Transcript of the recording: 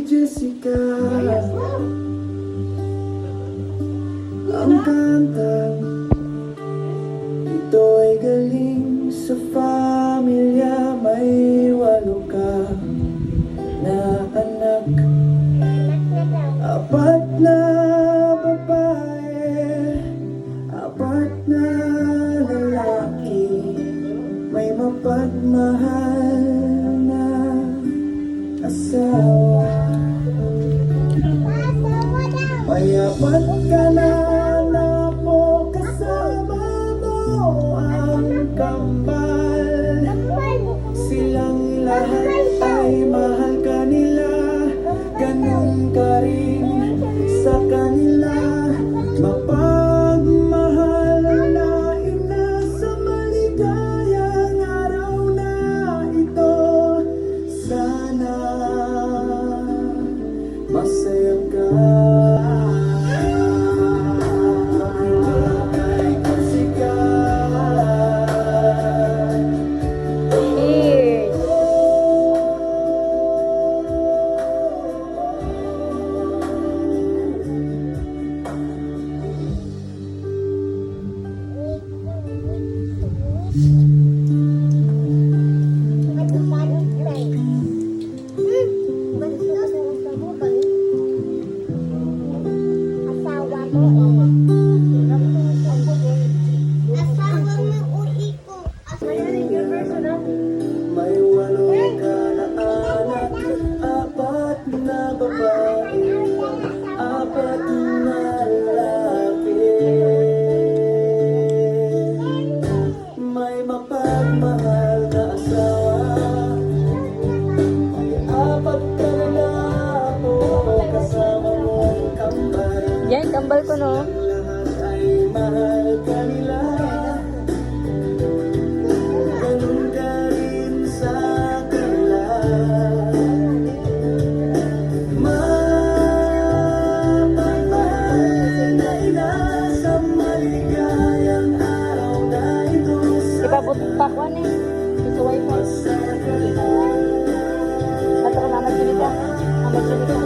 Jessica. Ang kantang ito'y galing sa pamilya. May 8 ka na anak, 4 na babae, 4 na lalaki. May mapagmahal na asawa. May 4 ka na anak mo, kasama mo ang kambal. Silang lahat ay mahal ka nila, ganun ka rin sa kanila. Mapagmahal na ina, sa maligayang araw na ito. Sana masaya ka. May 8 ka na anak, 4 na babae, 4 na lalaki. May mapagmahal na asawa. May 4 ka na po, kasama mong kambal. Yan, kambal ko, no? Lahat ay mahal ka nila. Ganun ka rin sa kanila. Mapagmahal na ina, sa maligayang araw na ito. Ipabutak ko, ano eh. Ito wifi. Sa kanila. Ba't ako naman silika? Naman silika.